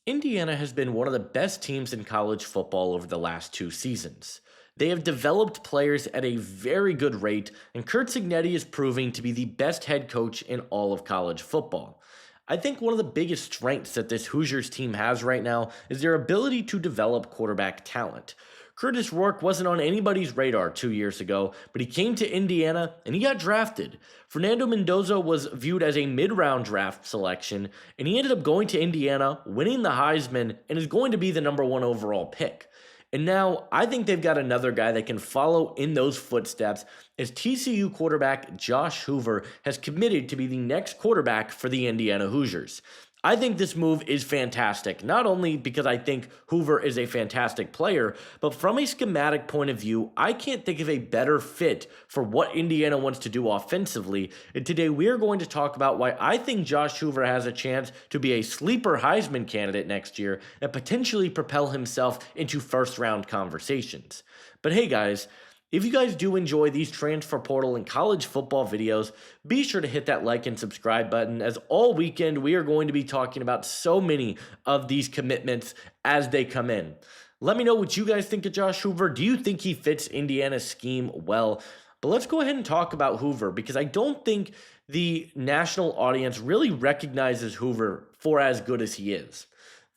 Indiana has been one of the best teams in college football over the last 2 seasons. They have developed players at a very good rate, and Kurt Signetti is proving to be the best head coach in all of college football. I think one of the biggest strengths that this Hoosiers team has right now is their ability to develop quarterback talent. Curtis Rourke wasn't on anybody's radar 2 years ago, but he came to Indiana and he got drafted. Fernando Mendoza was viewed as a mid round draft selection, and he ended up going to Indiana, winning the Heisman, and is going to be the number one overall pick. And now I think they've got another guy that can follow in those footsteps as TCU quarterback Josh Hoover has committed to be the next quarterback for the Indiana Hoosiers. I think this move is fantastic, not only because I think Hoover is a fantastic player, but from a schematic point of view, I can't think of a better fit for what Indiana wants to do offensively. And today we are going to talk about why I think Josh Hoover has a chance to be a sleeper Heisman candidate next year and potentially propel himself into first round conversations. But hey guys, if you guys do enjoy these transfer portal and college football videos, be sure to hit that like and subscribe button, as all weekend we are going to be talking about so many of these commitments as they come in. Let me know what you guys think of Josh Hoover. Do you think he fits Indiana's scheme well? But let's go ahead and talk about Hoover, because I don't think the national audience really recognizes Hoover for as good as he is.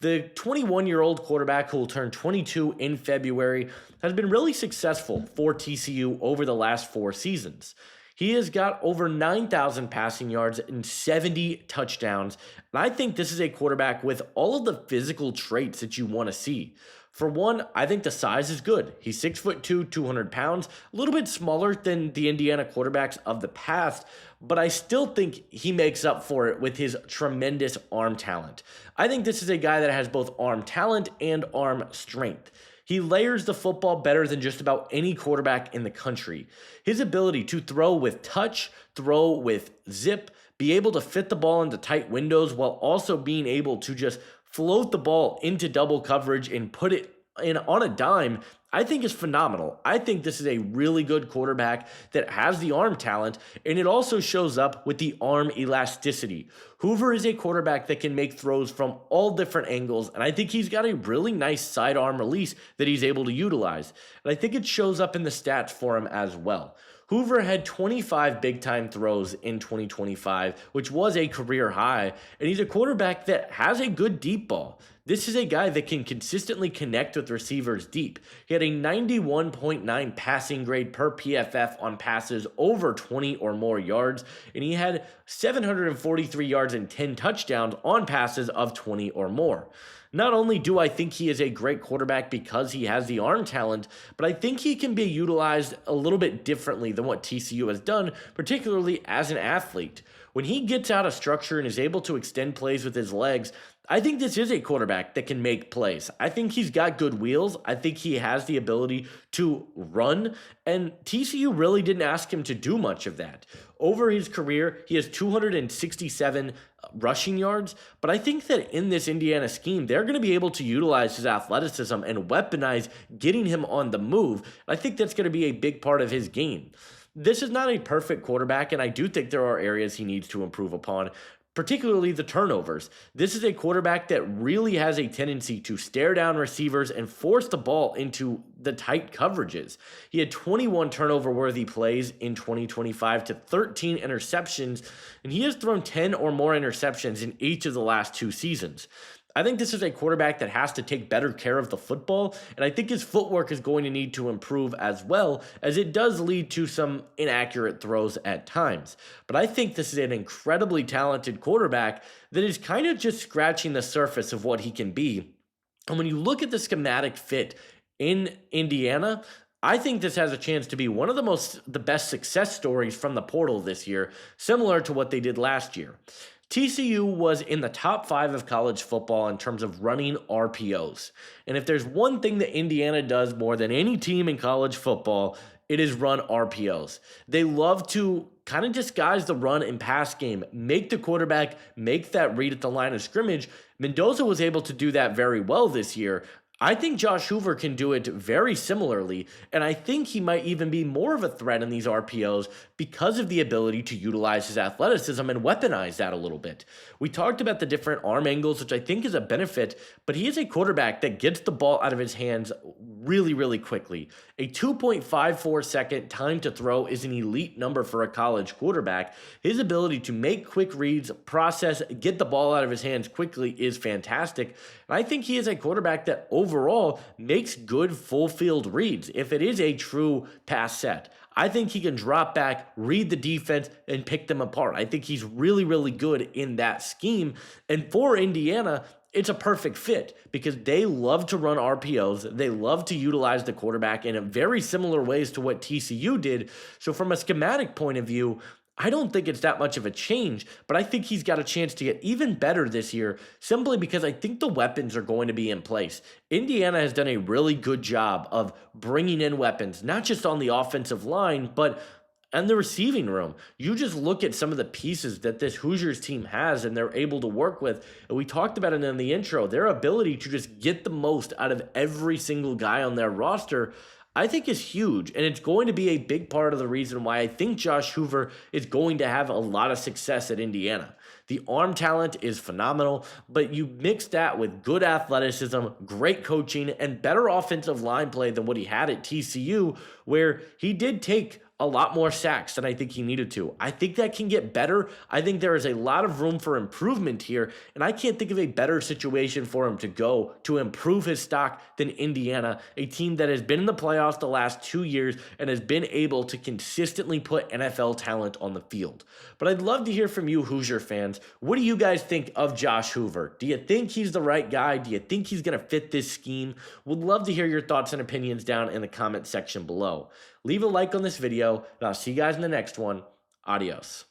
The 21-year-old quarterback, who will turn 22 in February, has been really successful for TCU over the last 4 seasons. He has got over 9,000 passing yards and 70 touchdowns, and I think this is a quarterback with all of the physical traits that you want to see. For one, I think the size is good. He's 6'2", 200 pounds, a little bit smaller than the Indiana quarterbacks of the past, but I still think he makes up for it with his tremendous arm talent. I think this is a guy that has both arm talent and arm strength. He layers the football better than just about any quarterback in the country. His ability to throw with touch, throw with zip, be able to fit the ball into tight windows while also being able to just float the ball into double coverage and put it in on a dime, I think is phenomenal. I think this is a really good quarterback that has the arm talent, and it also shows up with the arm elasticity. Hoover is a quarterback that can make throws from all different angles, and I think he's got a really nice sidearm release that he's able to utilize. And I think it shows up in the stats for him as well. Hoover had 25 big-time throws in 2025, which was a career high, and he's a quarterback that has a good deep ball. This is a guy that can consistently connect with receivers deep. He had a 91.9 passing grade per PFF on passes over 20 or more yards, and he had 743 yards and 10 touchdowns on passes of 20 or more. Not only do I think he is a great quarterback because he has the arm talent, but I think he can be utilized a little bit differently than what TCU has done, particularly as an athlete. When he gets out of structure and is able to extend plays with his legs, I think this is a quarterback that can make plays. I think he's got good wheels. I think he has the ability to run, and TCU really didn't ask him to do much of that. Over his career, he has 267 rushing yards, but I think that in this Indiana scheme, they're going to be able to utilize his athleticism and weaponize getting him on the move. I think that's going to be a big part of his game. This is not a perfect quarterback, and I do think there are areas he needs to improve upon, particularly the turnovers. This is a quarterback that really has a tendency to stare down receivers and force the ball into the tight coverages. He had 21 turnover-worthy plays in 2025 to 13 interceptions, and he has thrown 10 or more interceptions in each of the last 2 seasons. I think this is a quarterback that has to take better care of the football, and I think his footwork is going to need to improve as well, as it does lead to some inaccurate throws at times. But I think this is an incredibly talented quarterback that is kind of just scratching the surface of what he can be. And when you look at the schematic fit in Indiana, I think this has a chance to be one of the best success stories from the portal this year, similar to what they did last year. TCU was in the top 5 of college football in terms of running RPOs. And if there's one thing that Indiana does more than any team in college football, it is run RPOs. They love to kind of disguise the run and pass game, make the quarterback make that read at the line of scrimmage. Mendoza was able to do that very well this year. I think Josh Hoover can do it very similarly, and I think he might even be more of a threat in these RPOs because of the ability to utilize his athleticism and weaponize that a little bit. We talked about the different arm angles, which I think is a benefit, but he is a quarterback that gets the ball out of his hands really, really quickly. A 2.54-second time to throw is an elite number for a college quarterback. His ability to make quick reads, process, get the ball out of his hands quickly is fantastic. And I think he is a quarterback that overall makes good full field reads. If it is a true pass set, I think he can drop back, read the defense, and pick them apart. I think he's really, really good in that scheme. And for Indiana, it's a perfect fit because they love to run RPOs. They love to utilize the quarterback in a very similar ways to what TCU did. So from a schematic point of view, I don't think it's that much of a change, but I think he's got a chance to get even better this year simply because I think the weapons are going to be in place. Indiana has done a really good job of bringing in weapons, not just on the offensive line, but and the receiving room. You just look at some of the pieces that this Hoosiers team has and they're able to work with. And we talked about it in the intro, their ability to just get the most out of every single guy on their roster, I think is huge. And it's going to be a big part of the reason why I think Josh Hoover is going to have a lot of success at Indiana. The arm talent is phenomenal, but you mix that with good athleticism, great coaching, and better offensive line play than what he had at TCU, where he did take a lot more sacks than I think he needed to. I think that can get better. I think there is a lot of room for improvement here, and I can't think of a better situation for him to go to improve his stock than Indiana, a team that has been in the playoffs the last 2 years and has been able to consistently put NFL talent on the field. But I'd love to hear from you, Hoosier fans. What do you guys think of Josh Hoover? Do you think he's the right guy? Do you think he's going to fit this scheme? Would love to hear your thoughts and opinions down in the comment section below. Leave a like on this video, and I'll see you guys in the next one. Adios.